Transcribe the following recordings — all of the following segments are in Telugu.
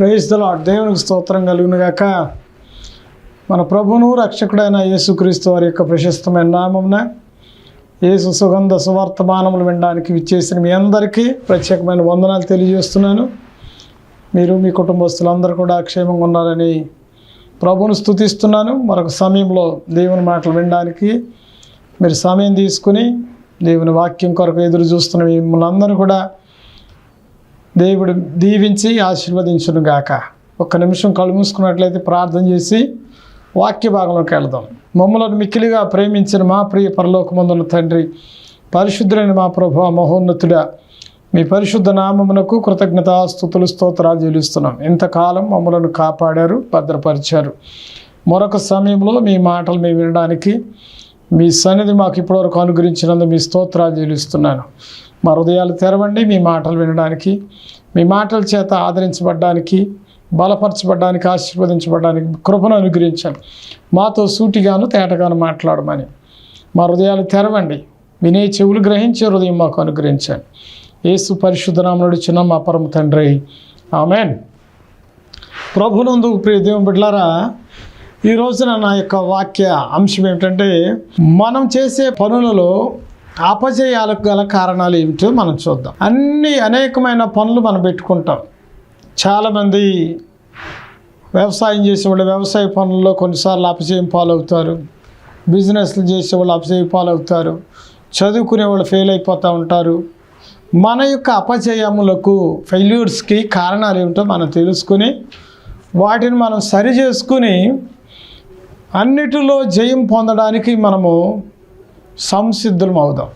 Praise the lord. దేవునికి స్తోత్రం కలుగును గాక. మన ప్రభువును రక్షకుడైన యేసుక్రీస్తు వారి యొక్క ప్రశస్తమైన నామమున యేసు సుగంధ సువర్తమానములు వినడానికి విచ్చేసిన మీ అందరికీ ప్రత్యేకమైన వందనాలు తెలియజేస్తున్నాను. మీరు మీ కుటుంబస్తులందరూ కూడా క్షేమంగా ఉన్నారని ప్రభువును స్తుతిస్తున్నాను. మరొక సమయంలో దేవుని మాటలు వినడానికి మీరు సమయం తీసుకుని దేవుని వాక్యం కొరకు ఎదురు చూస్తున్న మిమ్మల్ని అందరూ కూడా దేవుడు దీవించి ఆశీర్వదించును గాక. ఒక్క నిమిషం కళ్ళు మూసుకున్నట్లయితే ప్రార్థన చేసి వాక్య భాగంలోకి వెళదాం. మమ్మల్ని మిక్కిలిగా ప్రేమించిన మా ప్రియ పరలోకమందున్న తండ్రి, పరిశుద్ధులైన మా ప్రభువా మహోన్నతుడా, మీ పరిశుద్ధ నామమునకు కృతజ్ఞతాస్తుతులు స్తోత్రాలు చెల్లిస్తున్నాం. ఇంతకాలం మమ్మలను కాపాడారు, భద్రపరిచారు. మరొక సమయంలో మీ మాటలు మేము వినడానికి మీ సన్నిధి మాకు ఇప్పటివరకు అనుగ్రహించినందుకు మీ స్తోత్రాలు చెల్లిస్తున్నాను. మా హృదయాలు తెరవండి, మీ మాటలు వినడానికి, మీ మాటల చేత ఆదరించబడ్డానికి, బలపరచబడ్డానికి, ఆశీర్వదించబడ్డానికి కృపను అనుగ్రహించండి. మాతో సూటిగాను తేటగాను మాట్లాడమని మా హృదయాలు తెరవండి. వినే చెవులు గ్రహించే హృదయం మాకు అనుగ్రహించండి. యేసు పరిశుద్ధ నామమున చిన్న మా పరమ తండ్రి, ఆమేన్. ప్రభునందు ప్రియ దేవుని బిడ్డలారా, ఈ రోజున నా యొక్క వాక్య అంశం ఏమిటంటే, మనం చేసే పనులలో అపజయాలకు గల కారణాలు ఏమిటో మనం చూద్దాం. అనేకమైన పనులు మనం పెట్టుకుంటాం. చాలామంది వ్యవసాయం చేసేవాళ్ళు వ్యవసాయ పనుల్లో కొన్నిసార్లు అపజయం పాలవుతారు. బిజినెస్లు చేసేవాళ్ళు అపజయం పాలవుతారు. చదువుకునే వాళ్ళు ఫెయిల్ అయిపోతూ ఉంటారు. మన యొక్క అపజయములకు, ఫెయిల్యూర్స్కి కారణాలు ఏమిటో మనం తెలుసుకుని వాటిని మనం సరి చేసుకుని అన్నిటిలో జయం పొందడానికి మనము సంసిద్ధులం అవుదాం.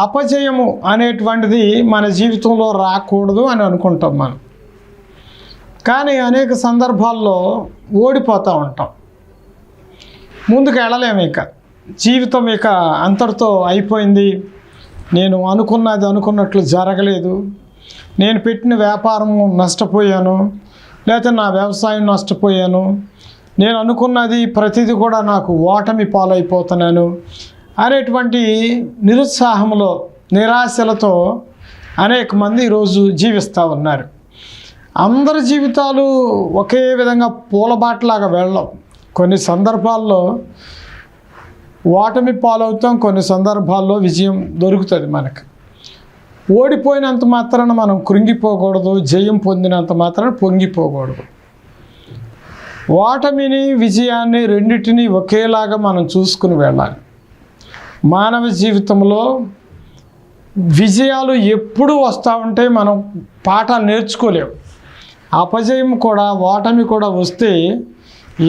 అపజయము అనేటువంటిది మన జీవితంలో రాకూడదు అని అనుకుంటాం మనం, కానీ అనేక సందర్భాల్లో ఓడిపోతూ ఉంటాం. ముందుకు వెళ్ళలేము. ఇక జీవితం ఇక అంతటితో అయిపోయింది, నేను అనుకున్నట్లు జరగలేదు, నేను పెట్టిన వ్యాపారం నష్టపోయాను, లేకపోతే నా వ్యవసాయం నష్టపోయాను, నేను అనుకున్నది ప్రతిదీ కూడా నాకు ఓటమి పాలైపోతున్నాను అనేటువంటి నిరుత్సాహంలో, నిరాశలతో అనేక మంది ఈరోజు జీవిస్తూ ఉన్నారు. అందరి జీవితాలు ఒకే విధంగా పూలబాటలాగా వెళ్ళం. కొన్ని సందర్భాల్లో ఓటమి పాలవుతాం, కొన్ని సందర్భాల్లో విజయం దొరుకుతుంది మనకు. ఓడిపోయినంత మాత్రాన మనం కృంగిపోకూడదు, జయం పొందినంత మాత్రాన పొంగిపోకూడదు. ఓటమిని, విజయాన్ని రెండింటినీ ఒకేలాగా మనం చూసుకుని వెళ్ళాలి. మానవ జీవితంలో విజయాలు ఎప్పుడూ వస్తూ ఉంటే మనం పాఠాలు నేర్చుకోలేము. అపజయం కూడా, ఓటమి కూడా వస్తే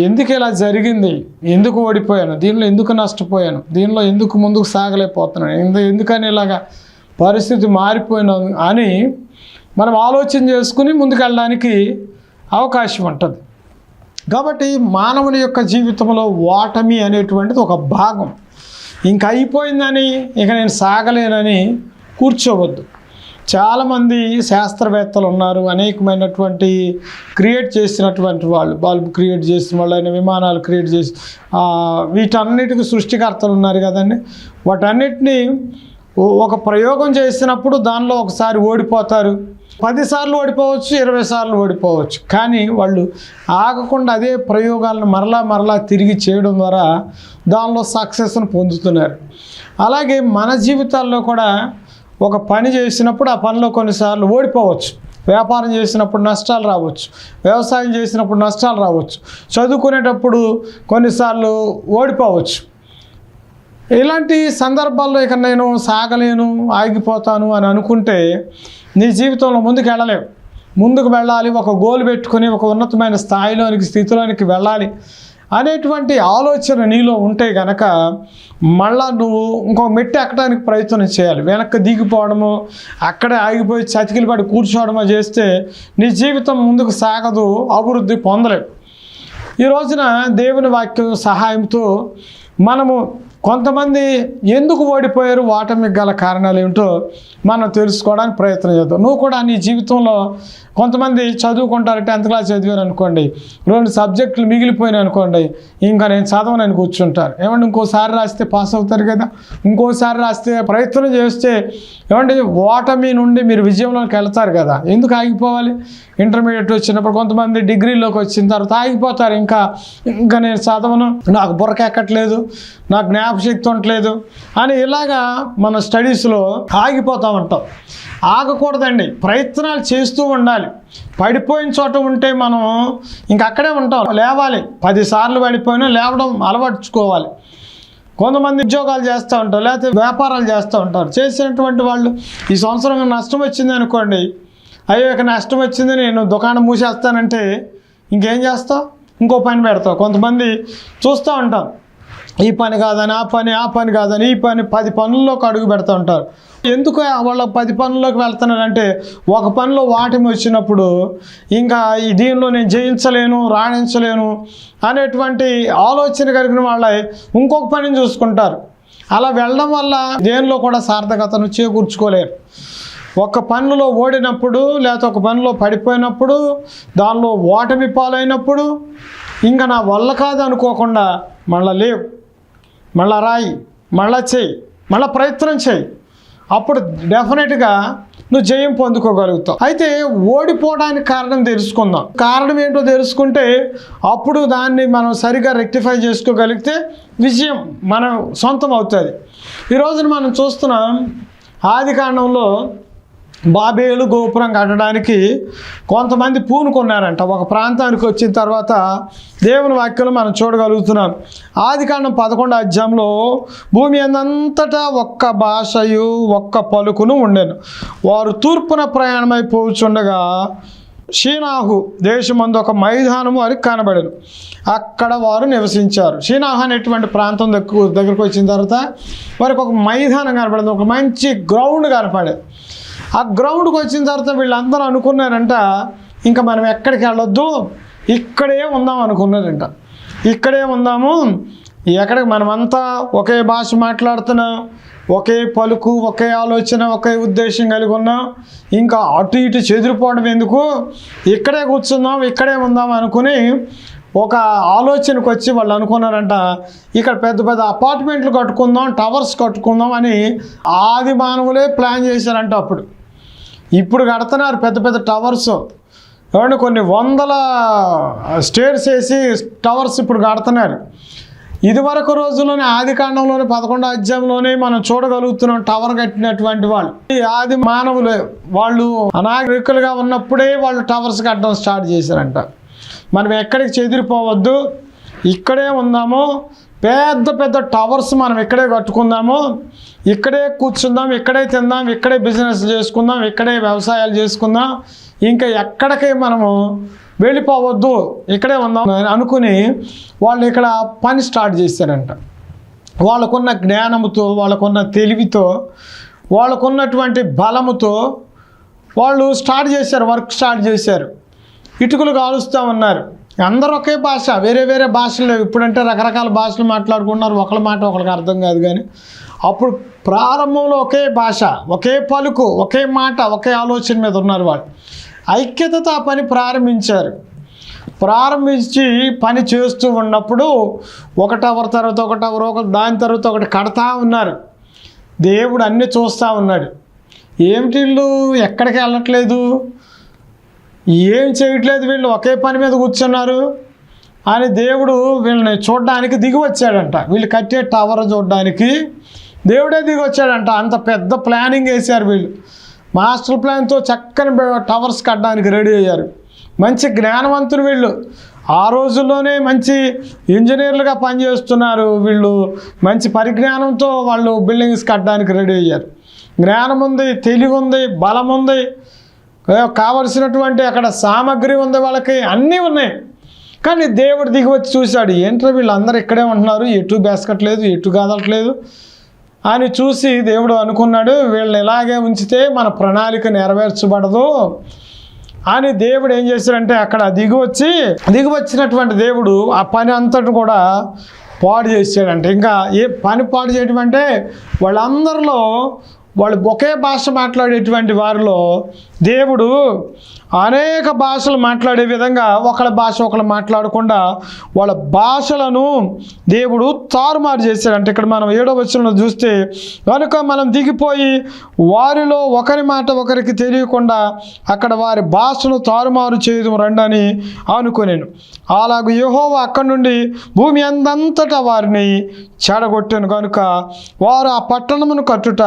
ఎందుకు ఇలా జరిగింది, ఎందుకు ఓడిపోయాను, దీనిలో ఎందుకు నష్టపోయాను, దీనిలో ఎందుకు ముందుకు సాగలేకపోతున్నాను, ఎందుకని ఇలాగా పరిస్థితి మారిపోయినా అని మనం ఆలోచన చేసుకుని ముందుకు వెళ్ళడానికి అవకాశం ఉంటుంది. కాబట్టి మానవుని యొక్క జీవితంలో ఓటమి అనేటువంటిది ఒక భాగం. ఇంక అయిపోయిందని, ఇక నేను సాగలేనని కూర్చోవద్దు. చాలామంది శాస్త్రవేత్తలు ఉన్నారు, అనేకమైనటువంటి క్రియేట్ చేసినటువంటి వాళ్ళు, బల్బ్ క్రియేట్ చేసిన వాళ్ళైనా, విమానాలు క్రియేట్ చేసి వీటన్నిటికీ సృష్టికర్తలు ఉన్నారు కదండి. వాటన్నిటినీ ఒక ప్రయోగం చేసినప్పుడు దానిలో ఒకసారి ఓడిపోతారు, 10 సార్లు ఓడిపోవచ్చు, 20 సార్లు ఓడిపోవచ్చు, కానీ వాళ్ళు ఆగకుండా అదే ప్రయోగాలను మరలా తిరిగి చేయడం ద్వారా దానిలో సక్సెస్ను పొందుతున్నారు. అలాగే మన జీవితాల్లో కూడా ఒక పని చేసినప్పుడు ఆ పనిలో కొన్నిసార్లు ఓడిపోవచ్చు. వ్యాపారం చేసినప్పుడు నష్టాలు రావచ్చు, వ్యవసాయం చేసినప్పుడు నష్టాలు రావచ్చు, చదువుకునేటప్పుడు కొన్నిసార్లు ఓడిపోవచ్చు. ఇలాంటి సందర్భాల్లో ఇక నేను సాగలేను, ఆగిపోతాను అని అనుకుంటే నీ జీవితంలో ముందుకు వెళ్ళలేవు. ముందుకు వెళ్ళాలి, ఒక గోల్ పెట్టుకుని ఒక ఉన్నతమైన స్థితిలోనికి వెళ్ళాలి అనేటువంటి ఆలోచన నీలో ఉంటే కనుక మళ్ళా నువ్వు ఇంకొక మెట్టు ఎక్కడానికి ప్రయత్నం చేయాలి. వెనక్కి దిగిపోవడమో, అక్కడే ఆగిపోయి చతికిలు పడి కూర్చోవడమో చేస్తే నీ జీవితం ముందుకు సాగదు, అభివృద్ధి పొందలేవు. ఈ రోజున దేవుని వాక్యం సహాయంతో మనము కొంతమంది ఎందుకు ఓడిపోయారు, ఓటమికి గల కారణాలు ఏమిటో మనం తెలుసుకోవడానికి ప్రయత్నం చేద్దాం. నువ్వు కూడా నీ జీవితంలో కొంతమంది చదువుకుంటారు, 10th క్లాస్ చదివారు అనుకోండి, 2 సబ్జెక్టులు మిగిలిపోయినాయి అనుకోండి, ఇంకా నేను చదవనని కూర్చుంటారు. ఏమంటే ఇంకోసారి రాస్తే పాస్ అవుతారు కదా, ఇంకోసారి రాస్తే ప్రయత్నం చేస్తే ఏమంటే ఓటమి నుండి మీరు విజయంలోకి వెళ్తారు కదా, ఎందుకు ఆగిపోవాలి? ఇంటర్మీడియట్ వచ్చినప్పుడు కొంతమంది డిగ్రీలోకి వచ్చిన తర్వాత ఆగిపోతారు. ఇంకా నేను చదవను, నాకు బుర్రకెక్కట్లేదు, నాకు జ్ఞాపశక్తి ఉండట్లేదు అని ఇలాగా మన స్టడీస్లో ఆగిపోతూ ఉంటాం. ఆగకూడదండి, ప్రయత్నాలు చేస్తూ ఉండాలి. పడిపోయిన చోట ఉంటే మనం ఇంకా అక్కడే ఉంటాం. లేవాలి, 10 సార్లు పడిపోయినా లేవడం అలవర్చుకోవాలి. కొంతమంది ఉద్యోగాలు చేస్తూ ఉంటారు, లేకపోతే వ్యాపారాలు చేస్తూ ఉంటారు. చేసినటువంటి వాళ్ళు ఈ సంవత్సరం నష్టం వచ్చింది అనుకోండి, అయ్యో ఇక నష్టం వచ్చింది నేను దుకాణం మూసేస్తానంటే ఇంకేం చేస్తావు? ఇంకో పని పెడతావు. కొంతమంది చూస్తూ ఉంటాం, ఈ పని కాదని ఆ పని కాదని ఈ పని, 10 పనుల్లోకి అడుగు పెడుతూ ఉంటారు. ఎందుకు వాళ్ళ 10 పనుల్లోకి వెళ్తున్నారంటే ఒక పనిలో వాటమి వచ్చినప్పుడు ఇంకా దీనిలో నేను జయించలేను, రాణించలేను అనేటువంటి ఆలోచన కలిగిన వాళ్ళ ఇంకొక పనిని చూసుకుంటారు. అలా వెళ్ళడం వల్ల దేనిలో కూడా సార్థకతను చేకూర్చుకోలేరు. ఒక పనులో ఓడినప్పుడు, లేకపోతే ఒక పనిలో పడిపోయినప్పుడు, దానిలో ఓటమి పాలైనప్పుడు ఇంకా నా వల్ల కాదు అనుకోకుండా మళ్ళీ లేవు, మళ్ళీ రాయి, మళ్ళీ చేయి, మళ్ళీ ప్రయత్నం చేయి. అప్పుడు డెఫినెట్గా నువ్వు జయం పొందుకోగలుగుతావు. అయితే ఓడిపోవడానికి కారణం తెలుసుకుందాం. కారణం ఏంటో తెలుసుకుంటే అప్పుడు దాన్ని మనం సరిగా రెక్టిఫై చేసుకోగలిగితే విజయం మన సొంతం అవుతుంది. ఈరోజున మనం చూస్తున్నాం, ఆదికాండంలో బాబేలు గోపురం కట్టడానికి కొంతమంది పూనుకున్నారంట. ఒక ప్రాంతానికి వచ్చిన తర్వాత దేవుని వాక్యంలో మనం చూడగలుగుతున్నాం. ఆదికాండం 11వ అధ్యాయంలో భూమి అంతటా ఒక్క భాషయు ఒక్క పలుకును ఉండెను. వారు తూర్పున ప్రయాణమైపోచుండగా షీనాహు దేశమందు ఒక మైదానము వారికి కనబడెను. అక్కడ వారు నివసించారు. షీనాహు అనేటువంటి ప్రాంతం దగ్గరకు వచ్చిన తర్వాత వారికి ఒక మైదానం కనపడింది, ఒక మంచి గ్రౌండ్ కనపడేది. ఆ గ్రౌండ్కి వచ్చిన తర్వాత వీళ్ళందరూ అనుకున్నారంట, ఇంకా మనం ఎక్కడికి వెళ్ళొద్దు, ఇక్కడే ఉందాం అనుకున్నారంట. ఇక్కడే ఉందాము, ఎక్కడికి మనమంతా ఒకే భాష మాట్లాడుతున్నాం, ఒకే పలుకు, ఒకే ఆలోచన, ఒకే ఉద్దేశం కలిగి ఉన్నాం, ఇంకా అటు ఇటు చెదిరిపోవడం ఎందుకు, ఇక్కడే కూర్చుందాం, ఇక్కడే ఉందాం అనుకుని ఒక ఆలోచనకు వచ్చి వాళ్ళు అనుకున్నారంట, ఇక్కడ పెద్ద పెద్ద అపార్ట్మెంట్లు కట్టుకుందాం, టవర్స్ కట్టుకుందాం అని ఆది మానవులే ప్లాన్ చేశారంట. ఇప్పుడు కడుతున్నారు పెద్ద పెద్ద టవర్స్, ఏమంటే కొన్ని 100 స్టేర్స్ వేసి టవర్స్ ఇప్పుడు కడుతున్నారు. ఇదివరకు రోజుల్లోనే ఆదికాండంలోనే 11వ అధ్యాయంలోనే మనం చూడగలుగుతున్నాం టవర్ కట్టినటువంటి వాళ్ళు. ఈ ఆది మానవులే, వాళ్ళు అనాగరికులుగా ఉన్నప్పుడే వాళ్ళు టవర్స్ కట్టడం స్టార్ట్ చేశారంట. మనం ఎక్కడికి చెదిరిపోవద్దు, ఇక్కడే ఉందాము, పెద్ద పెద్ద టవర్స్ మనం ఇక్కడే కట్టుకుందాము, ఇక్కడే కూర్చుందాం, ఇక్కడే తిందాం, ఇక్కడే బిజినెస్ చేసుకుందాం, ఇక్కడే వ్యవసాయాలు చేసుకుందాం, ఇంకా ఎక్కడికి మనము వెళ్ళిపోవద్దు, ఇక్కడే ఉందాం అనుకుని వాళ్ళు ఇక్కడ పని స్టార్ట్ చేశారంట. వాళ్ళకున్న జ్ఞానముతో, వాళ్ళకున్న తెలివితో, వాళ్ళకున్నటువంటి బలముతో వాళ్ళు స్టార్ట్ చేశారు, వర్క్ స్టార్ట్ చేశారు. ఇటుకలు కాలుస్తూ ఉన్నారు. అందరూ ఒకే భాష, వేరే వేరే భాషలు. ఇప్పుడంటే రకరకాల భాషలు మాట్లాడుకున్నారు, ఒకళ్ళ మాట ఒకరికి అర్థం కాదు. కానీ అప్పుడు ప్రారంభంలో ఒకే భాష, ఒకే పలుకు, ఒకే మాట, ఒకే ఆలోచన మీద ఉన్నారు. వాళ్ళు ఐక్యతతో ఆ పని ప్రారంభించారు. ప్రారంభించి పని చేస్తూ ఉన్నప్పుడు ఒక టవర్ తర్వాత ఒక టవర్, దాని తర్వాత ఒకటి కడతా ఉన్నారు. దేవుడు అన్నీ చూస్తూ ఉన్నాడు. ఏమిటి వీళ్ళు ఎక్కడికి వెళ్ళట్లేదు, ఏం చేయట్లేదు, వీళ్ళు ఒకే పని మీద కూర్చున్నారు అని దేవుడు వీళ్ళని చూడడానికి దిగి వచ్చాడంట. వీళ్ళు కట్టే టవర్ చూడడానికి దేవుడే దిగి వచ్చాడంట. అంత పెద్ద ప్లానింగ్ వేశారు వీళ్ళు. మాస్టర్ ప్లాన్తో చక్కని టవర్స్ కట్టడానికి రెడీ అయ్యారు. మంచి జ్ఞానవంతులు వీళ్ళు. ఆ రోజుల్లోనే మంచి ఇంజనీర్లుగా పనిచేస్తున్నారు వీళ్ళు. మంచి పరిజ్ఞానంతో వాళ్ళు బిల్డింగ్స్ కట్టడానికి రెడీ అయ్యారు. జ్ఞానం ఉంది, తెలివి ఉంది, బలం ఉంది, కావలసినటువంటి అక్కడ సామగ్రి ఉంది, వాళ్ళకి అన్నీ ఉన్నాయి. కానీ దేవుడు దిగి వచ్చి చూశాడు, ఏంటో వీళ్ళందరూ ఇక్కడే ఉంటున్నారు, ఎటు బేసకట్లేదు, ఎటు కదలట్లేదు అని చూసి దేవుడు అనుకున్నాడు, వీళ్ళని ఇలాగే ఉంచితే మన ప్రణాళిక నెరవేర్చబడదు అని దేవుడు ఏం చేశాడంటే అక్కడ దిగి వచ్చినటువంటి దేవుడు ఆ పని అంతటి కూడా పాడు చేశాడంటే. ఇంకా ఏ పని పాడు చేయడం అంటే వాళ్ళందరిలో వాళ్ళు ఒకే భాష మాట్లాడేటువంటి వారిలో దేవుడు అనేక భాషలు మాట్లాడే విధంగా ఒకళ్ళ భాష ఒకళ్ళు మాట్లాడకుండా వాళ్ళ భాషలను దేవుడు తారుమారు చేశాడు. అంటే ఇక్కడ మనం 7వ వచనంలో చూస్తే, కనుక మనం దిగిపోయి వారిలో ఒకరి మాట ఒకరికి తెలియకుండా అక్కడ వారి భాషను తారుమారు చేయడం రండని అనుకునేను. అలాగూ యెహోవా అక్కడి నుండి భూమి అందంతటా వారిని చెడగొట్టాను కనుక వారు ఆ పట్టణమును కట్టుట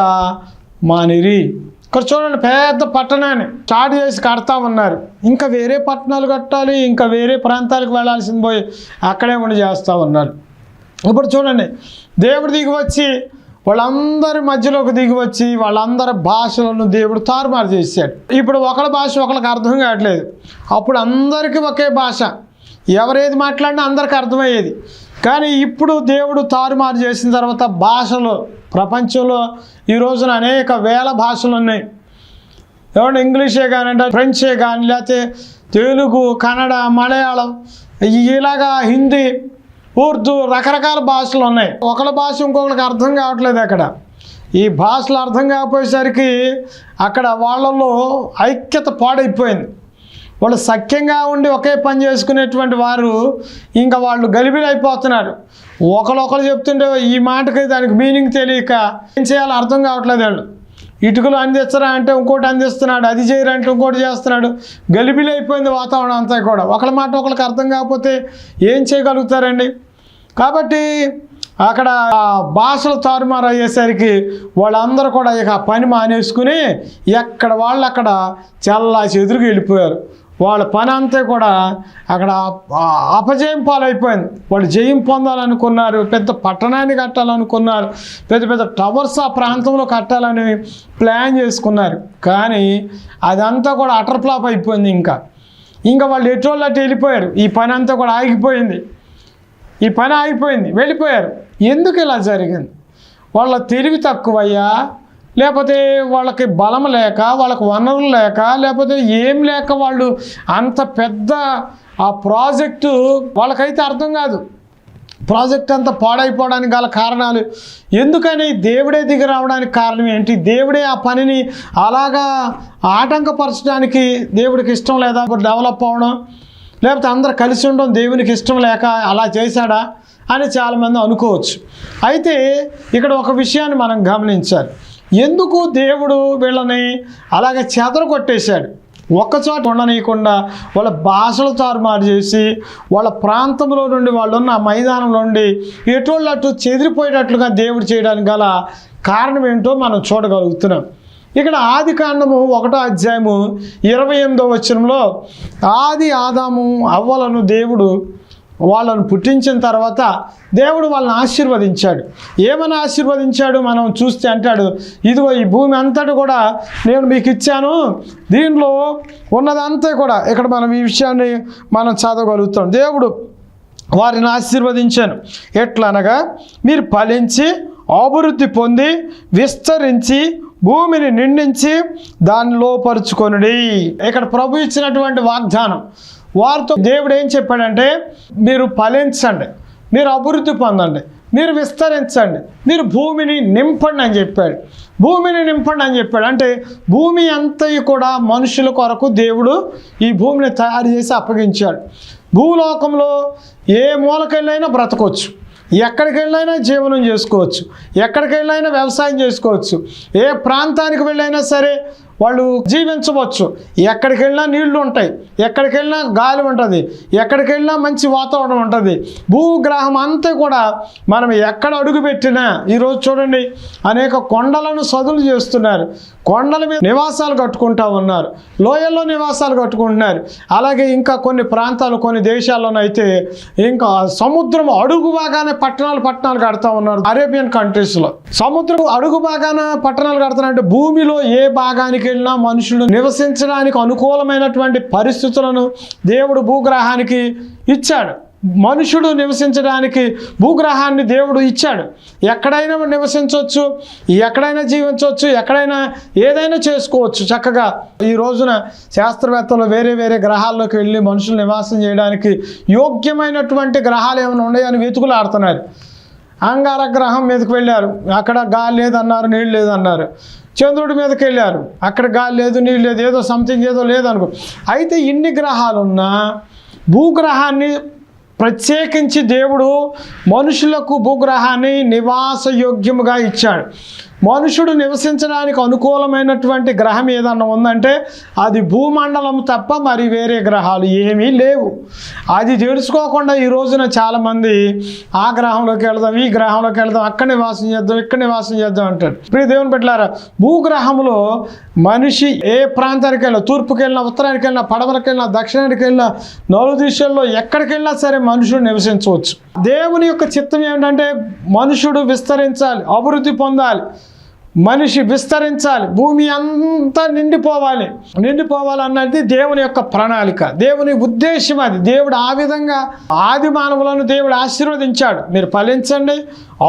మానిరి. ఇక్కడ చూడండి, పెద్ద పట్టణాన్ని స్టార్ట్ చేసి కడతా ఉన్నారు. ఇంకా వేరే పట్టణాలు కట్టాలి, ఇంకా వేరే ప్రాంతాలకు వెళ్ళాల్సింది పోయి అక్కడే ఉండి చేస్తూ ఉన్నారు. ఇప్పుడు చూడండి, దేవుడు దిగి వచ్చి వాళ్ళందరి మధ్యలోకి దిగి వచ్చి వాళ్ళందరి భాషలను దేవుడు తారుమారు చేశాడు. ఇప్పుడు ఒకళ్ళ భాష ఒకళ్ళకి అర్థం కావట్లేదు. అప్పుడు అందరికీ ఒకే భాష, ఎవరేది మాట్లాడినా అందరికీ అర్థమయ్యేది. కానీ ఇప్పుడు దేవుడు తారుమారు చేసిన తర్వాత భాషలు, ప్రపంచంలో ఈ రోజున అనేక వేల భాషలు ఉన్నాయి. ఏమన్నా ఇంగ్లీషే కానివ్వండి, ఫ్రెంచే కానీ, లేకపోతే తెలుగు, కన్నడ, మలయాళం, ఇలాగా హిందీ, ఉర్దూ, రకరకాల భాషలు ఉన్నాయి. ఒకళ్ళ భాష ఇంకొకరికి అర్థం కావట్లేదు. అక్కడ ఈ భాషలు అర్థం కాకపోయేసరికి అక్కడ వాళ్ళలో ఐక్యత పాడైపోయింది. వాళ్ళు సఖ్యంగా ఉండి ఒకే పని చేసుకునేటువంటి వారు ఇంకా వాళ్ళు గలిబిలైపోతున్నారు. ఒకరు చెప్తుంటే ఈ మాటకి దానికి మీనింగ్ తెలియక ఏం చేయాలో అర్థం కావట్లేదు. వాళ్ళు ఇటుకలు అందిస్తారా అంటే ఇంకోటి అందిస్తున్నాడు, అది చేయరంటే ఇంకోటి చేస్తున్నాడు. గలిబిలైపోయింది వాతావరణం అంతా కూడా. ఒకళ్ళ మాట ఒకరికి అర్థం కాకపోతే ఏం చేయగలుగుతారండి? కాబట్టి అక్కడ భాషలు తారుమారు అయ్యేసరికి వాళ్ళందరూ కూడా ఇక పని మానేసుకుని ఎక్కడ వాళ్ళు అక్కడ చల్లా చెదురుకు వెళ్ళిపోయారు. వాళ్ళ పని అంతా కూడా అక్కడ అపజయం పాలైపోయింది. వాళ్ళు జయం పొందాలనుకున్నారు, పెద్ద పట్టణాన్ని కట్టాలనుకున్నారు, పెద్ద పెద్ద టవర్స్ ఆ ప్రాంతంలో కట్టాలని ప్లాన్ చేసుకున్నారు. కానీ అదంతా కూడా అటర్ ఫ్లాప్ అయిపోయింది. ఇంకా వాళ్ళు ఎటోళ్ళు అటు వెళ్ళిపోయారు. ఈ పని అంతా కూడా ఆగిపోయింది. ఈ పని ఆగిపోయింది, వెళ్ళిపోయారు. ఎందుకు ఇలా జరిగింది? వాళ్ళ తెలివి తక్కువయ్యా, లేకపోతే వాళ్ళకి బలం లేక, వాళ్ళకి వనరులు లేక, లేకపోతే ఏం లేక వాళ్ళు అంత పెద్ద ఆ ప్రాజెక్టు వాళ్ళకైతే అర్థం కాదు. ప్రాజెక్ట్ అంతా పాడైపోవడానికి గల కారణాలు ఎందుకని దేవుడే దిగి రావడానికి కారణం ఏంటి? దేవుడే ఆ పనిని అలాగా ఆటంకపరచడానికి దేవుడికి ఇష్టం లేదా? డెవలప్ అవ్వడం, లేకపోతే అందరు కలిసి ఉండడం దేవునికి ఇష్టం లేక అలా చేశాడా అని చాలామంది అనుకోవచ్చు. అయితే ఇక్కడ ఒక విషయాన్ని మనం గమనించాలి. ఎందుకు దేవుడు వీళ్ళని అలాగే చెదరగొట్టేశాడు? ఒక్కచోట ఉండనీయకుండా వాళ్ళ భాషలు తారుమారు చేసి వాళ్ళ ప్రాంతంలో నుండి వాళ్ళున్న మైదానం నుండి ఎటోళ్ళు అటు చెదిరిపోయేటట్లుగా దేవుడు చేయడానికి గల కారణం ఏంటో మనం చూడగలుగుతున్నాం. ఇక్కడ ఆదికాండము 1వ అధ్యాయము 28వ వచనంలో ఆది ఆదాము అవ్వలను దేవుడు వాళ్ళను పుట్టించిన తర్వాత దేవుడు వాళ్ళని ఆశీర్వదించాడు. ఏమని ఆశీర్వదించాడు మనం చూస్తే అంటాడు, ఇదిగో ఈ భూమి అంతటి కూడా నేను మీకు ఇచ్చాను, దీనిలో ఉన్నదంతా కూడా. ఇక్కడ మనం ఈ విషయాన్ని మనం చదవగలుగుతాం. దేవుడు వారిని ఆశీర్వదించాను. ఎట్లనగా మీరు ఫలించి అభివృద్ధి పొంది విస్తరించి భూమిని నిండించి దాన్ని లోపరుచుకొనుడి. ఇక్కడ ప్రభు ఇచ్చినటువంటి వాగ్దానం. వారితో దేవుడు ఏం చెప్పాడంటే, మీరు ఫలించండి, మీరు అభివృద్ధి పొందండి, మీరు విస్తరించండి, మీరు భూమిని నింపండి అని చెప్పాడు. భూమిని నింపండి అని చెప్పాడు. అంటే భూమి అంతయు కూడా మనుషుల కొరకు దేవుడు ఈ భూమిని తయారు చేసి అప్పగించాడు. భూలోకంలో ఏ మూలకెళ్ళైనా బ్రతకొచ్చు, ఎక్కడికి వెళ్ళైనా జీవనం చేసుకోవచ్చు, ఎక్కడికి వెళ్ళైనా వ్యవసాయం చేసుకోవచ్చు, ఏ ప్రాంతానికి వెళ్ళైనా సరే వాళ్ళు జీవించవచ్చు. ఎక్కడికి వెళ్ళినా నీళ్లు ఉంటాయి, ఎక్కడికి వెళ్ళినా గాలి ఉంటుంది, ఎక్కడికి వెళ్ళినా మంచి వాతావరణం ఉంటుంది. భూగ్రహం అంతా కూడా మనం ఎక్కడ అడుగు పెట్టినా ఈరోజు చూడండి, అనేక కొండలను సదులు చేస్తున్నారు, కొండల మీద నివాసాలు కట్టుకుంటా ఉన్నారు, లోయల్లో నివాసాలు కట్టుకుంటున్నారు. అలాగే ఇంకా కొన్ని ప్రాంతాలు, కొన్ని దేశాల్లోనైతే ఇంకా సముద్రం అడుగు బాగానే పట్టణాలు కడతా ఉన్నారు. అరేబియన్ కంట్రీస్లో సముద్రం అడుగు బాగాన పట్టణాలు కడతారంటే భూమిలో ఏ భాగానికి వెళ్ళినా మనుషులు నివసించడానికి అనుకూలమైనటువంటి పరిస్థితులను దేవుడు భూగ్రహానికి ఇచ్చాడు. మనుషుడు నివసించడానికి భూగ్రహాన్ని దేవుడు ఇచ్చాడు. ఎక్కడైనా నివసించవచ్చు, ఎక్కడైనా జీవించవచ్చు, ఎక్కడైనా ఏదైనా చేసుకోవచ్చు చక్కగా. ఈ రోజున శాస్త్రవేత్తలు వేరే వేరే గ్రహాల్లోకి వెళ్ళి మనుషులు నివాసం చేయడానికి యోగ్యమైనటువంటి గ్రహాలు ఏమైనా ఉన్నాయని వెతుకులాడుతున్నారు. అంగార గ్రహం మీదకి వెళ్ళారు, అక్కడ గాలి లేదన్నారు, నీళ్ళు లేదన్నారు. చంద్రుడి మీదకి వెళ్ళారు, అక్కడ గాలి లేదు, నీళ్ళు లేదు, ఏదో సంథింగ్ ఏదో లేదనుకో. అయితే ఇన్ని గ్రహాలున్నా భూగ్రహాన్ని ప్రత్యేకించి దేవుడు మనుషులకు భూగ్రహాన్ని నివాసయోగ్యముగా ఇచ్చాడు. మనుషుడు నివసించడానికి అనుకూలమైనటువంటి గ్రహం ఏదన్నా ఉందంటే అది భూమండలం తప్ప మరి వేరే గ్రహాలు ఏమీ లేవు. అది తెలుసుకోకుండా ఈ రోజున చాలామంది ఆ గ్రహంలోకి వెళదాం, ఈ గ్రహంలోకి వెళదాం, అక్కడ నివాసం చేద్దాం, ఇక్కడ నివాసం చేద్దాం అంటాడు. ప్రియ దేవుని బిడ్డలారా, భూగ్రహంలో మనిషి ఏ ప్రాంతానికి వెళ్ళినా, తూర్పుకి వెళ్ళినా, ఉత్తరానికి వెళ్ళినా, పడమరకు వెళ్ళినా, దక్షిణానికి వెళ్ళినా, నలుగు దిశల్లో ఎక్కడికి వెళ్ళినా సరే మనుషుడు నివసించవచ్చు. దేవుని యొక్క చిత్తం ఏమిటంటే మనుషుడు విస్తరించాలి, అభివృద్ధి పొందాలి, మనిషి విస్తరించాలి, భూమి అంతా నిండిపోవాలన్నది దేవుని యొక్క ప్రణాళిక, దేవుని ఉద్దేశం. అది దేవుడు ఆ విధంగా ఆది మానవులను దేవుడు ఆశీర్వదించాడు. మీరు ఫలించండి,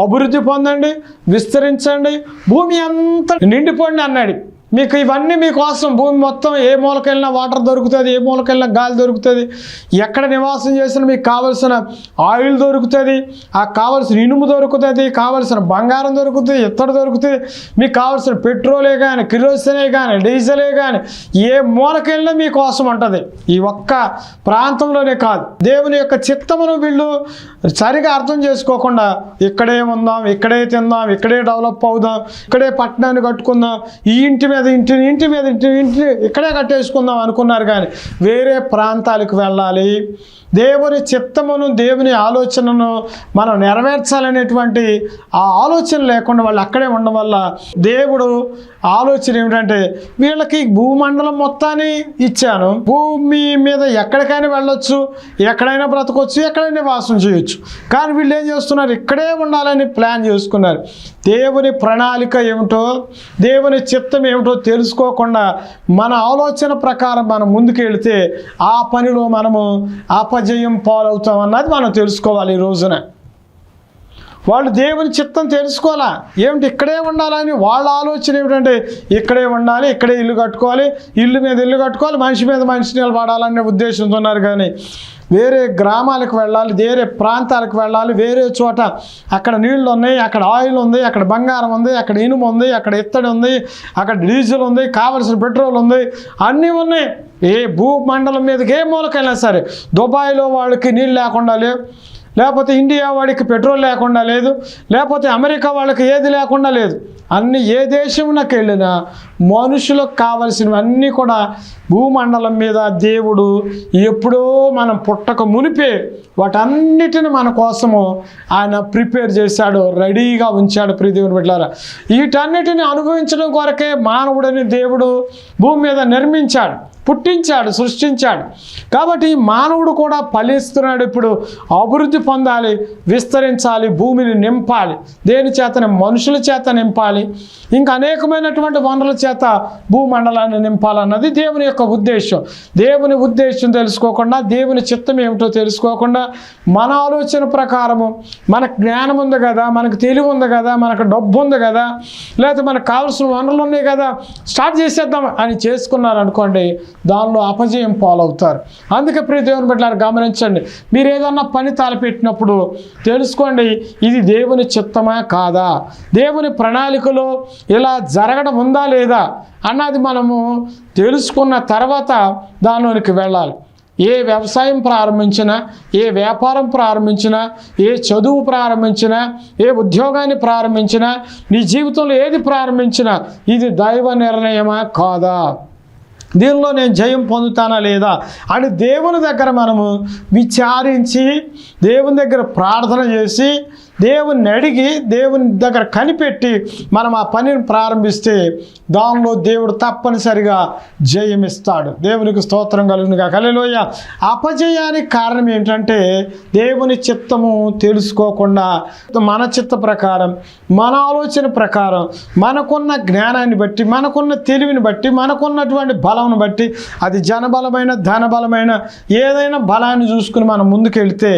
అభివృద్ధి పొందండి, విస్తరించండి, భూమి అంతా నిండిపోండి అన్నాడు. మీకు ఇవన్నీ మీకోసం, భూమి మొత్తం ఏ మూలకెళ్ళినా వాటర్ దొరుకుతుంది, ఏ మూలకెళ్ళినా గాలి దొరుకుతుంది, ఎక్కడ నివాసం చేసినా మీకు కావలసిన ఆయిల్ దొరుకుతుంది, ఆ కావలసిన ఇనుము దొరుకుతుంది, కావలసిన బంగారం దొరుకుతుంది, ఇత్తడి దొరుకుతుంది, మీకు కావలసిన పెట్రోలే కానీ, కిరోసినే కానీ, డీజిలే కానీ ఏ మూలకెళ్ళినా మీకోసం ఉంటుంది. ఈ ఒక్క ప్రాంతంలోనే కాదు, దేవుని యొక్క చిత్తమును వీళ్ళు సరిగా అర్థం చేసుకోకుండా ఇక్కడే ఉందాం, ఇక్కడే తిందాం, ఇక్కడే డెవలప్ అవుదాం, ఇక్కడే పట్టణాన్ని కట్టుకుందాం, ఈ ఇంటి మీద ఇంటి ఇక్కడే కట్టేసుకుందాం అనుకున్నారు. కానీ వేరే ప్రాంతాలకు వెళ్ళాలి, దేవుని చిత్తమును దేవుని ఆలోచనను మనం నెరవేర్చాలనేటువంటి ఆ ఆలోచన లేకుండా వాళ్ళు అక్కడే ఉండడం వల్ల దేవుడు ఆలోచన ఏమిటంటే వీళ్ళకి భూమండలం మొత్తాన్ని ఇచ్చాను, భూమి మీద ఎక్కడికైనా వెళ్ళొచ్చు, ఎక్కడైనా బ్రతకొచ్చు, ఎక్కడైనా నివాసం చేయొచ్చు. కానీ వీళ్ళు ఏం చేస్తున్నారు, ఇక్కడే ఉండాలని ప్లాన్ చేసుకున్నారు. దేవుని ప్రణాళిక ఏమిటో, దేవుని చిత్తం ఏమిటో తెలుసుకోకుండా మన ఆలోచన ప్రకారం మనం ముందుకు వెళితే ఆ పనిలో మనము అపజయం పాలవుతాం అన్నది మనం తెలుసుకోవాలి. ఈ రోజున వాళ్ళు దేవుని చిత్తం తెలుసుకోవాలా, ఏమిటి ఇక్కడే ఉండాలని వాళ్ళ ఆలోచన ఏమిటంటే ఇక్కడే ఉండాలి, ఇక్కడే ఇల్లు కట్టుకోవాలి, ఇల్లు మీద ఇల్లు కట్టుకోవాలి, మనిషి మీద మనిషి నిలబడాలనే ఉద్దేశంతో ఉన్నారు. కానీ వేరే గ్రామాలకు వెళ్ళాలి, వేరే ప్రాంతాలకు వెళ్ళాలి, వేరే చోట అక్కడ నీళ్ళు ఉన్నాయి, అక్కడ ఆయిల్ ఉంది, అక్కడ బంగారం ఉంది, అక్కడ ఇనుము ఉంది, అక్కడ ఇత్తడి ఉంది, అక్కడ డీజిల్ ఉంది, కావలసిన పెట్రోల్ ఉంది, అన్నీ ఉన్నాయి. ఏ భూమండలం మీదకి ఏ మూలకైనా సరే, దుబాయ్లో వాళ్ళకి నీళ్ళు లేకుండా లేవు, లేకపోతే ఇండియా వాడికి పెట్రోల్ లేకుండా లేదు, లేకపోతే అమెరికా వాళ్ళకి ఏది లేకుండా లేదు. అన్ని ఏ దేశంలోకి వెళ్ళినా మనుషులకు కావలసినవన్నీ కూడా భూమండలం మీద దేవుడు ఎప్పుడో మనం పుట్టక మునిపే వాటన్నిటిని మన కోసము ఆయన ప్రిపేర్ చేశాడు, రెడీగా ఉంచాడు. ప్రియ దేవుని బిడ్డలారా, వీటన్నిటిని అనుభవించడం కొరకే మానవుడిని దేవుడు భూమి మీద నిర్మించాడు, పుట్టించాడు, సృష్టించాడు. కాబట్టి మానవుడు కూడా ఫలిస్తున్నాడు. ఇప్పుడు అభివృద్ధి పొందాలి, విస్తరించాలి, భూమిని నింపాలి. దేని చేతనే? మనుషుల చేత నింపాలి, ఇంకా అనేకమైనటువంటి వనరుల చేత భూమండలాన్ని నింపాలన్నది దేవుని యొక్క ఉద్దేశం. దేవుని ఉద్దేశం తెలుసుకోకుండా, దేవుని చిత్తం ఏమిటో తెలుసుకోకుండా, మన ఆలోచన ప్రకారము మనకు జ్ఞానం ఉంది కదా, మనకు తెలివి ఉంది కదా, మనకు డబ్బు ఉంది కదా, లేకపోతే మనకు కావాల్సిన వనరులు ఉన్నాయి కదా, స్టార్ట్ చేసేద్దాం అని చేసుకున్నారనుకోండి, దానిలో అపజయం పాలవుతారు. అందుకే ప్రియ దేవుని బిడ్డలారా గమనించండి, మీరు ఏదన్నా పని తలపెట్టినప్పుడు తెలుసుకోండి, ఇది దేవుని చిత్తమా కాదా, దేవుని ప్రణాళికలో ఇలా జరగడం ఉందా లేదా అన్నది మనము తెలుసుకున్న తర్వాత దానిలోనికి వెళ్ళాలి. ఏ వ్యవసాయం ప్రారంభించినా, ఏ వ్యాపారం ప్రారంభించినా, ఏ చదువు ప్రారంభించినా, ఏ ఉద్యోగాన్ని ప్రారంభించినా, నీ జీవితంలో ఏది ప్రారంభించినా ఇది దైవ నిర్ణయమా కాదా, దీనిలో నేను జయం పొందుతానా లేదా అని దేవుని దగ్గర మనము విచారించి, దేవుని దగ్గర ప్రార్థన చేసి, దేవుని అడిగి, దేవుని దగ్గర కనిపెట్టి మనం ఆ పనిని ప్రారంభిస్తే దానిలో దేవుడు తప్పనిసరిగా జయమిస్తాడు. దేవునికి స్తోత్రం కలుగునుగా. హల్లెలూయా. అపజయానికి కారణం ఏంటంటే దేవుని చిత్తము తెలుసుకోకుండా, మన చిత్త ప్రకారం, మన ఆలోచన ప్రకారం, మనకున్న జ్ఞానాన్ని బట్టి, మనకున్న తెలివిని బట్టి, మనకున్నటువంటి బలంను బట్టి, అది జనబలమైన, ధనబలమైన ఏదైనా బలాన్ని చూసుకుని మనం ముందుకెళ్తే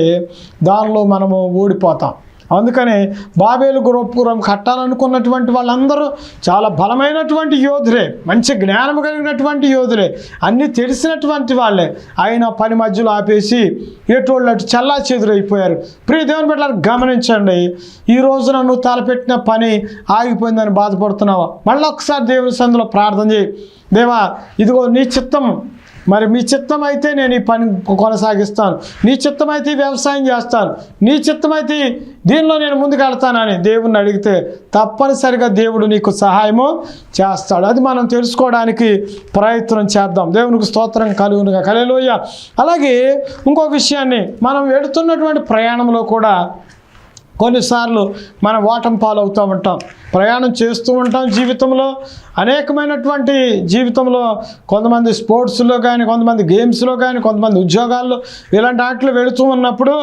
దానిలో మనము ఓడిపోతాం. అందుకని బాబేలు గోపురం కట్టాలనుకున్నటువంటి వాళ్ళందరూ చాలా బలమైనటువంటి యోధులే, మంచి జ్ఞానం కలిగినటువంటి యోధులే, అన్నీ తెలిసినటువంటి వాళ్ళే. అయినా పని మధ్యలో ఆపేసి ఎటువంటి అటు చల్లా చెదురైపోయారు. ప్రియ దేవుని బిడ్డలారా, గమనించండి. ఈ రోజున నువ్వు తలపెట్టిన పని ఆగిపోయిందని బాధపడుతున్నావా? మళ్ళీ ఒకసారి దేవుని సన్నిధిలో ప్రార్థన చేయి. దేవా, ఇదిగో నీ చిత్తం, మరి మీ చిత్తం అయితే నేను ఈ పని కొనసాగిస్తాను, నీ చిత్తం అయితే వ్యవసాయం చేస్తాను, నీ చిత్తం అయితే దీనిలో నేను ముందుకు వెళ్తానని దేవుణ్ణి అడిగితే తప్పనిసరిగా దేవుడు నీకు సహాయము చేస్తాడు. అది మనం తెలుసుకోవడానికి ప్రయత్నం చేద్దాం. దేవునికి స్తోత్రం కలుగునుగా. హల్లెలూయా. అలాగే ఇంకో విషయాన్ని, మనం వెళుతున్నటువంటి ప్రయాణంలో కూడా కొన్నిసార్లు మనం ఓటమి పాలవుతూ ఉంటాం. ప్రయాణం చేస్తూ ఉంటాం. జీవితంలో అనేకమైనటువంటి జీవితంలో కొంతమంది స్పోర్ట్స్లో కానీ, కొంతమంది గేమ్స్లో కానీ, కొంతమంది ఉద్యోగాల్లో, ఇలాంటి వాటిలో వెళుతూ ఉన్నప్పుడు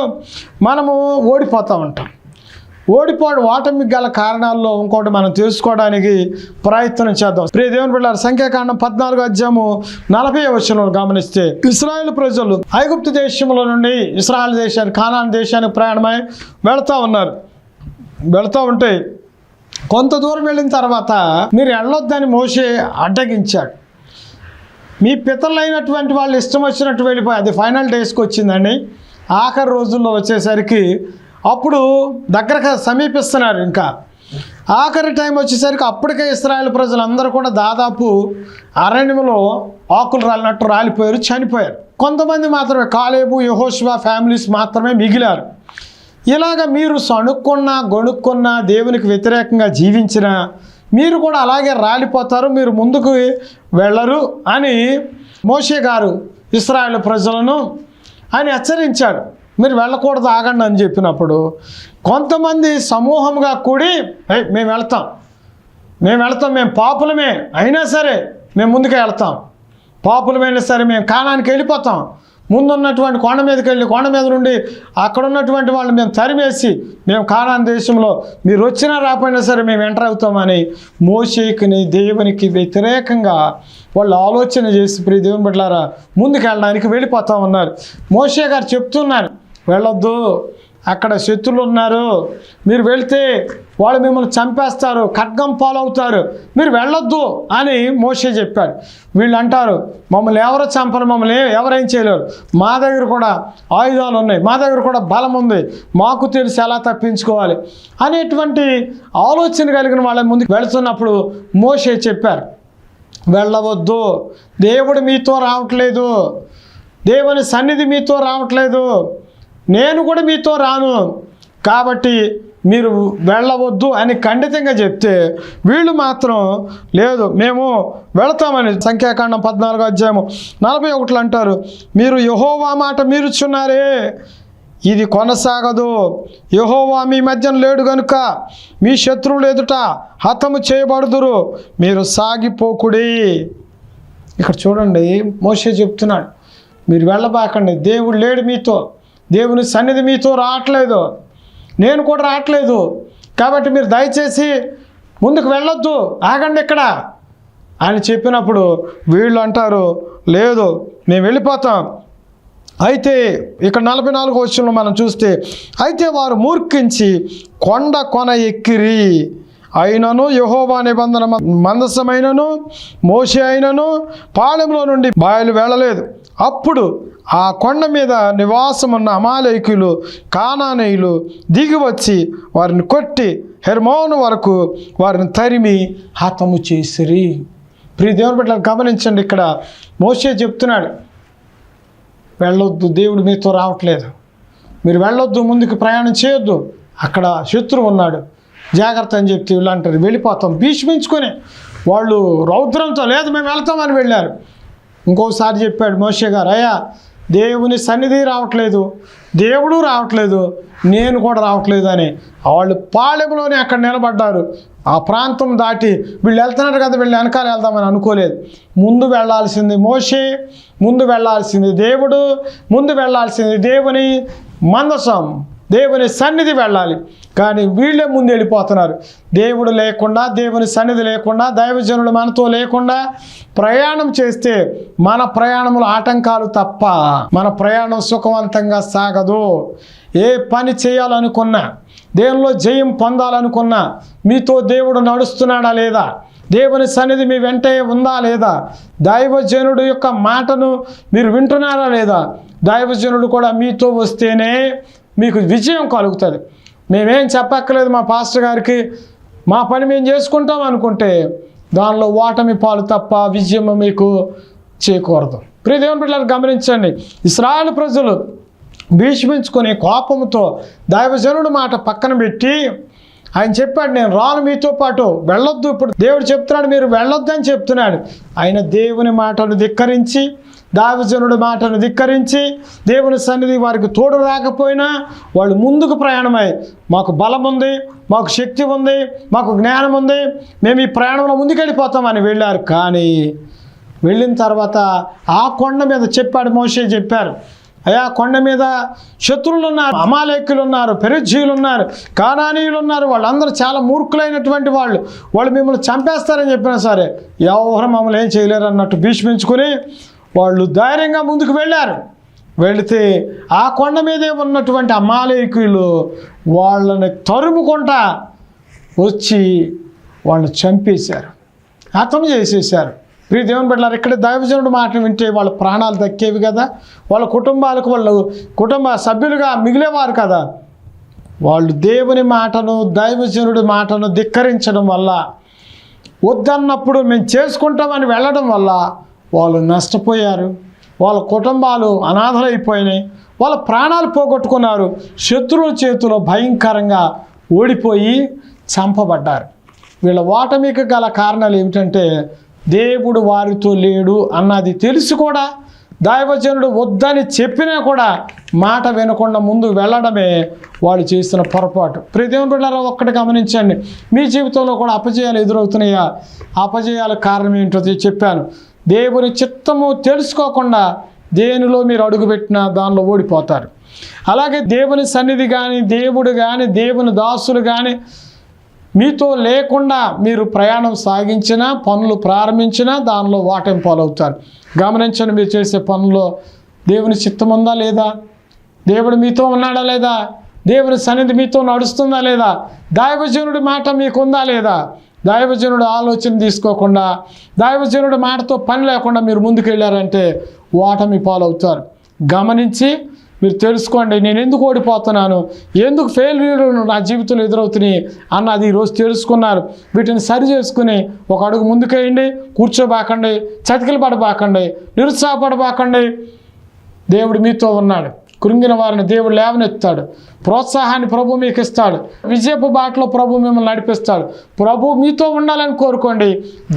మనము ఓడిపోతూ ఉంటాం. ఓటమికి గల కారణాల్లో ఇంకోటి మనం తెలుసుకోవడానికి ప్రయత్నం చేద్దాం. ప్రియ దేవుని బిడ్డలారా, సంఖ్యాకాండం 14వ అధ్యాయము 40వ వచనంలో గమనిస్తే, ఇశ్రాయేలు ప్రజలు ఐగుప్తు దేశంలో నుండి ఇశ్రాయేలు దేశానికి, కానాను దేశానికి ప్రయాణమై వెళుతూ ఉంటే కొంత దూరం వెళ్ళిన తర్వాత మీరు వెళ్ళొద్దని మోషే అడ్డగించాడు. మీ పితరులైనటువంటి వాళ్ళు ఇష్టం వచ్చినట్టు వెళ్ళిపోయి, అది ఫైనల్ డేస్కి వచ్చిందండి. ఆఖరి రోజుల్లో వచ్చేసరికి అప్పుడు దగ్గరకు సమీపిస్తున్నారు. ఇంకా ఆఖరి టైం వచ్చేసరికి అప్పటికే ఇశ్రాయేలు ప్రజలందరూ కూడా దాదాపు అరణ్యంలో ఆకులు రాలినట్టు రాలిపోయారు, చనిపోయారు. కొంతమంది మాత్రమే, కాలేబు, యెహోషువ ఫ్యామిలీస్ మాత్రమే మిగిలారు. ఇలాగ మీరు సణుక్కున్నా గొణుక్కున్నా దేవునికి వ్యతిరేకంగా జీవించినా మీరు కూడా అలాగే రాలిపోతారు, మీరు ముందుకు వెళ్ళరు అని మోషే గారు ఇశ్రాయేలు ప్రజలను ఆయన హెచ్చరించాడు. మీరు వెళ్ళకూడదు, ఆగండి అని చెప్పినప్పుడు కొంతమంది సమూహంగా కూడి, మేము వెళ్తాం, మేము పాపులమే అయినా సరే మేము ముందుకే వెళ్తాం, పాపులమైనా సరే మేము కానానికి వెళ్ళిపోతాం, ముందున్నటువంటి కొండ మీదకి వెళ్ళి కొండ మీద నుండి అక్కడ ఉన్నటువంటి వాళ్ళు మేము తరిమేసి మేము కానాను దేశంలో మీరు వచ్చినా రాకపోయినా సరే మేము ఎంటర్ అవుతామని మోషేకిని దేవునికి వ్యతిరేకంగా వాళ్ళు ఆలోచన చేసి, ప్రియ దేవుని బిడ్డలారా, ముందుకు వెళ్ళడానికి వెళ్ళిపోతూ ఉన్నారు. మోషే గారు చెప్తున్నారు, వెళ్ళొద్దు, అక్కడ శత్రువులు ఉన్నారు, మీరు వెళ్తే వాళ్ళు మిమ్మల్ని చంపేస్తారు, ఖడ్గం పాలవుతారు, మీరు వెళ్ళొద్దు అని మోషే చెప్పాడు. వీళ్ళు అంటారు, మమ్మల్ని ఎవరు చంపరు, మమ్మల్ని ఎవరేం చేయలేరు, మా దగ్గర కూడా ఆయుధాలు ఉన్నాయి, మా దగ్గర కూడా బలం ఉంది, మాకు తెలిసి ఎలా తప్పించుకోవాలి అనేటువంటి ఆలోచన కలిగిన వాళ్ళ ముందుకు వెళుతున్నప్పుడు మోషే చెప్పారు, వెళ్ళవద్దు, దేవుడు మీతో రావట్లేదు, దేవుని సన్నిధి మీతో రావట్లేదు, నేను కూడా మీతో రాను, కాబట్టి మీరు వెళ్ళవద్దు అని ఖండితంగా చెప్తే వీళ్ళు మాత్రం లేదు, మేము వెళతామని. సంఖ్యాకాండం 14వ అధ్యాయము 41 అంటారు, మీరు యెహోవా మాట మీరుచున్నారే, ఇది కొనసాగదు, యెహోవా మీ మధ్యన లేడు గనుక మీ శత్రువులు ఎదుట హతము చేయబడుదురు, మీరు సాగిపోకుడి. ఇక్కడ చూడండి, మోషే చెప్తున్నాడు, మీరు వెళ్ళబాకండి, దేవుడు లేడు మీతో, దేవుని సన్నిధి మీతో రావట్లేదు, నేను కూడా రావట్లేదు, కాబట్టి మీరు దయచేసి ముందుకు వెళ్ళొద్దు, ఆగండి ఇక్కడ అని చెప్పినప్పుడు వీళ్ళు అంటారు, లేదు మేము వెళ్ళిపోతాం. అయితే ఇక్కడ 44వ వచనంలో మనం చూస్తే, అయితే వారు మూర్ఖించి కొండ కొన ఎక్కిరి, అయినను యెహోవా నిబంధన మందసమైనను మోషే అయినను పాళెంలో నుండి బయలు వెళ్ళలేదు. అప్పుడు ఆ కొండ మీద నివాసమున్న అమాలేకీయులు, కానానీయులు దిగి వచ్చి వారిని కొట్టి హెర్మోను వరకు వారిని తరిమి హతము చేసిరి. ప్రియ దేవుని బిడ్డలారా, గమనించండి, ఇక్కడ మోషే చెప్తున్నాడు, వెళ్ళొద్దు, దేవుడు మీతో రావట్లేదు, మీరు వెళ్ళొద్దు, ముందుకు ప్రయాణం చేయొద్దు, అక్కడ శత్రువు ఉన్నాడు, జాగ్రత్త అని చెప్తే వీళ్ళు అంటారు వెళ్ళిపోతాం. భీష్మించుకొని వాళ్ళు రౌద్రంతో, లేదు మేము వెళ్తామని వెళ్ళారు. ఇంకోసారి చెప్పాడు మోషే గారు, అయ్యా దేవుని సన్నిధి రావట్లేదు, దేవుడు రావట్లేదు, నేను కూడా రావట్లేదు అని వాళ్ళు పాళెంలోనే అక్కడ నిలబడ్డారు. ఆ ప్రాంతం దాటి వీళ్ళు వెళ్తున్నారు కదా, వీళ్ళు వెనకాల వెళ్దామని అనుకోలేదు. ముందు వెళ్ళాల్సింది మోషే, ముందు వెళ్ళాల్సింది దేవుడు, ముందు వెళ్ళాల్సింది దేవుని మందసం, దేవుని సన్నిధి వెళ్ళాలి. కానీ వీళ్ళే ముందు వెళ్ళిపోతున్నారు. దేవుడు లేకుండా, దేవుని సన్నిధి లేకుండా, దైవజనుడు మనతో లేకుండా ప్రయాణం చేస్తే మన ప్రయాణంలో ఆటంకాలు తప్ప మన ప్రయాణం సుఖవంతంగా సాగదు. ఏ పని చేయాలనుకున్నా, దేవునిలో జయం పొందాలనుకున్నా మీతో దేవుడు నడుస్తున్నాడా లేదా, దేవుని సన్నిధి మీ వెంటే ఉందా లేదా, దైవజనుడు యొక్క మాటను మీరు వింటున్నారా లేదా, దైవజనుడు కూడా మీతో వస్తేనే మీకు విజయం కలుగుతుంది. మేమేం చెప్పక్కర్లేదు మా పాస్టర్ గారికి, మా పని మేము చేసుకుంటాం అనుకుంటే దానిలో ఓటమి పాలు తప్ప విజయం మీకు చేకూరదు. ప్రియ దేవుని బిడ్డలారా గమనించండి, ఇశ్రాయేలు ప్రజలు భీష్మించుకొని కోపంతో దైవజనుడు మాట పక్కన పెట్టి ఆయన చెప్పాడు, నేను రాను మీతో పాటు, వెళ్ళొద్దు. ఇప్పుడు దేవుడు చెప్తున్నాడు మీరు వెళ్ళొద్దు అని చెప్తున్నాడు. ఆయన దేవుని మాటను ధిక్కరించి, దైవజనుడి మాటను ధిక్కరించి, దేవుని సన్నిధి వారికి తోడు రాకపోయినా వాళ్ళు ముందుకు ప్రయాణమై మాకు బలం ఉంది, మాకు శక్తి ఉంది, మాకు జ్ఞానం ఉంది, మేము ఈ ప్రయాణంలో ముందుకెళ్ళిపోతామని వెళ్ళారు. కానీ వెళ్ళిన తర్వాత ఆ కొండ మీద చెప్పాడు, మోషే చెప్పారు, అయ్యా కొండ మీద శత్రువులు ఉన్నారు, అమాలేకులు ఉన్నారు, పెరిజ్జీయులు ఉన్నారు, కానానీయులు ఉన్నారు, వాళ్ళందరూ చాలా మూర్ఖులైనటువంటి వాళ్ళు మిమ్మల్ని చంపేస్తారని చెప్పినా సరే ఎవరు మమ్మల్ని ఏం చేయలేరు అన్నట్టు భీష్మించుకొని వాళ్ళు ధైర్యంగా ముందుకు వెళ్ళారు. వెళితే ఆ కొండ మీదే ఉన్నటువంటి అమాలేకులు వాళ్ళని తరుముకుంటా వచ్చి వాళ్ళని చంపేశారు, హతం చేసేసారు. ప్రియ దేవుని బిడ్డలారా, ఇక్కడ దైవజనుడు మాటలు వింటే వాళ్ళ ప్రాణాలు దక్కేవి కదా, వాళ్ళ కుటుంబాలకు వాళ్ళు కుటుంబ సభ్యులుగా మిగిలేవారు కదా. వాళ్ళు దేవుని మాటను దైవజనుడి మాటను ధిక్కరించడం వల్ల, వద్దన్నప్పుడు మేము చేసుకుంటామని వెళ్ళడం వల్ల వాళ్ళు నష్టపోయారు, వాళ్ళ కుటుంబాలు అనాథలైపోయినాయి, వాళ్ళ ప్రాణాలు పోగొట్టుకున్నారు, శత్రువుల చేతిలో భయంకరంగా ఓడిపోయి చంపబడ్డారు. వీళ్ళ ఓటమికి గల కారణాలు ఏమిటంటే దేవుడు వారితో లేడు అన్నది తెలిసి కూడా, దైవజనుడు వద్దని చెప్పినా కూడా మాట వినకుండా ముందు వెళ్ళడమే వాళ్ళు చేస్తున్న పొరపాటు. ప్రియ దేవుని బిడ్డలారా ఒక్కటి గమనించండి, మీ జీవితంలో కూడా అపజయాలు ఎదురవుతున్నాయా? అపజయాల కారణం ఏంటో చెప్పాను. దేవుని చిత్తము తెలుసుకోకుండా దేనిలో మీరు అడుగుపెట్టినా దానిలో ఓడిపోతారు. అలాగే దేవుని సన్నిధి కానీ, దేవుడు కానీ, దేవుని దాసులు కానీ మీతో లేకుండా మీరు ప్రయాణం సాగించినా, పనులు ప్రారంభించినా దానిలో ఓటమి పాలవుతారు. గమనించండి, మీరు చేసే పనుల్లో దేవుని చిత్తం ఉందా లేదా, దేవుడు మీతో ఉన్నాడా లేదా, దేవుని సన్నిధి మీతో నడుస్తుందా లేదా, దైవజనుడి మాట మీకుందా లేదా. దైవజనుడు ఆలోచన తీసుకోకుండా, దైవజనుడి మాటతో పని లేకుండా మీరు ముందుకు వెళ్ళారంటే ఓటమి పాలవుతారు. గమనించి మీరు తెలుసుకోండి, నేను ఎందుకు ఓడిపోతున్నాను, ఎందుకు ఫెయిల్యూర్లు నా జీవితంలో ఎదురవుతున్నాయి అన్నది ఈరోజు తెలుసుకున్నారు. వీటిని సరి చేసుకుని ఒక అడుగు ముందుకేయండి. కూర్చోబాకండి, చతికిలు పడబాకండి, నిరుత్సాహపడబాకండి. దేవుడు మీతో ఉన్నాడు. కృంగిన వారిని దేవుడు లేవనెత్తాడు. ప్రోత్సాహాన్ని ప్రభు మీకు ఇస్తాడు. విజయపు బాటలో ప్రభు మిమ్మల్ని నడిపిస్తాడు. ప్రభు మీతో ఉండాలని కోరుకోండి.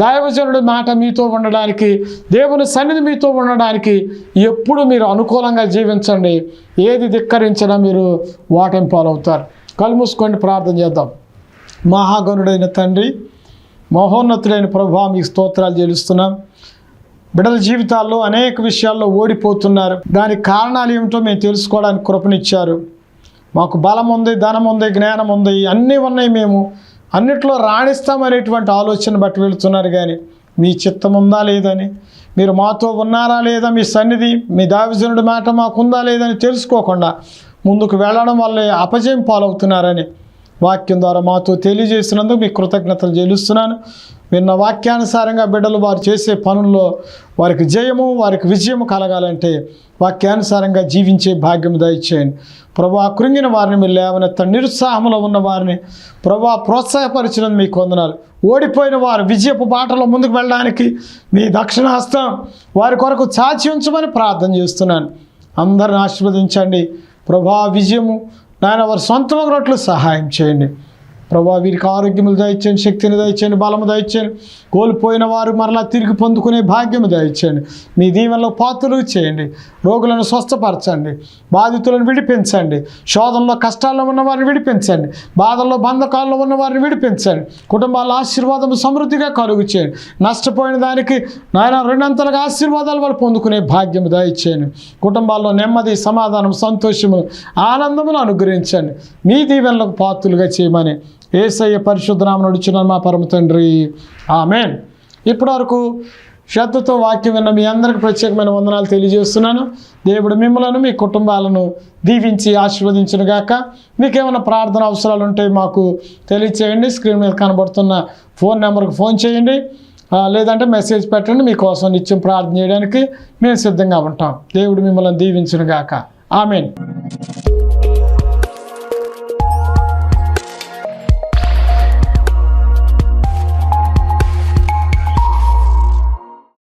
దైవజనుడి మాట మీతో ఉండడానికి, దేవుని సన్నిధి మీతో ఉండడానికి ఎప్పుడు మీరు అనుకూలంగా జీవించండి. ఏది ధిక్కరించినా మీరు ఓటమి పాలవుతారు. కళ్ళు మూసుకొని ప్రార్థన చేద్దాం. మహాగణుడైన తండ్రి, మహోన్నతుడైన ప్రభువా, మీకు స్తోత్రాలు చెల్లిస్తున్నాం. బిడ్డల జీవితాల్లో అనేక విషయాల్లో ఓడిపోతున్నారు. దానికి కారణాలు ఏమిటో మేము తెలుసుకోవడానికి కృపనిచ్చారు. మాకు బలం ఉంది, ధనం ఉంది, జ్ఞానం ఉంది, అన్నీ ఉన్నాయి, మేము అన్నిట్లో రాణిస్తామనేటువంటి ఆలోచన బట్టి వెళుతున్నారు. కానీ మీ చిత్తం ఉందా లేదని, మీరు మాతో ఉన్నారా లేదా, మీ సన్నిధి, మీ దైవజనుడి మాట మాకుందా లేదని తెలుసుకోకుండా ముందుకు వెళ్ళడం వల్లే అపజయం పాలవుతున్నారని వాక్యం ద్వారా మాతో తెలియజేసినందుకు మీకు కృతజ్ఞతలు చెల్లిస్తున్నాను. విన్న వాక్యానుసారంగా బిడ్డలు వారు చేసే పనుల్లో వారికి జయము, వారికి విజయము కలగాలంటే వాక్యానుసారంగా జీవించే భాగ్యం దయచేయండి. ప్రభా, కృంగిన వారిని మీరు లేవనెత్తండి. నిరుత్సాహంలో ఉన్న వారిని ప్రభా ప్రోత్సాహపరిచినందుకు మీకు వందనాలు. ఓడిపోయిన వారు విజయపు బాటలో ముందుకు వెళ్ళడానికి మీ దక్షిణ హస్తం వారి కొరకు చాచి ఉంచమని ప్రార్థన చేస్తున్నాను. అందరిని ఆశీర్వదించండి ప్రభా. విజయము నాయన వారి సొంతమగినట్లు సహాయం చేయండి ప్రభా. వీరికి ఆరోగ్యములు దయచేయండి, శక్తిని దయచేయండి, బలము దయచేయండి. కోల్పోయిన వారు మరలా తిరిగి పొందుకునే భాగ్యము దయచేయండి. మీ దీవెనలో పాత్రలు చేయండి. రోగులను స్వస్థపరచండి, బాధితులను విడిపించండి, శోధనలో కష్టాల్లో ఉన్న వారిని విడిపించండి, బాధల్లో బంధకాల్లో ఉన్న వారిని విడిపించండి. కుటుంబాల ఆశీర్వాదము సమృద్ధిగా కలుగు చేయండి. నష్టపోయిన దానికి నాయన రెండంతలుగా ఆశీర్వాదాలు వాళ్ళు పొందుకునే భాగ్యము దయచేయండి. కుటుంబాల్లో నెమ్మది, సమాధానం, సంతోషము, ఆనందమును అనుగ్రహించండి. మీ దీవెనలకు పాత్రలుగా చేయమని యేసయ్య పరిశుద్ధ నామమున నడుచున్నాను మా పరమ తండ్రి, ఆమేన్. ఇప్పటి వరకు శ్రద్ధతో వాక్యం విన్న మీ అందరికీ ప్రత్యేకమైన వందనాలు తెలియజేస్తున్నాను. దేవుడు మిమ్మలను మీ కుటుంబాలను దీవించి ఆశీర్వదించును గాక. మీకేమైనా ప్రార్థన అవసరాలు ఉంటే మాకు తెలియచేయండి. స్క్రీన్ మీద కనబడుతున్న ఫోన్ నెంబర్కి ఫోన్ చేయండి, లేదంటే మెసేజ్ పెట్టండి. మీకోసం నిత్యం ప్రార్థన చేయడానికి మేము సిద్ధంగా ఉంటాం. దేవుడు మిమ్మల్ని దీవించును గాక. ఆమేన్.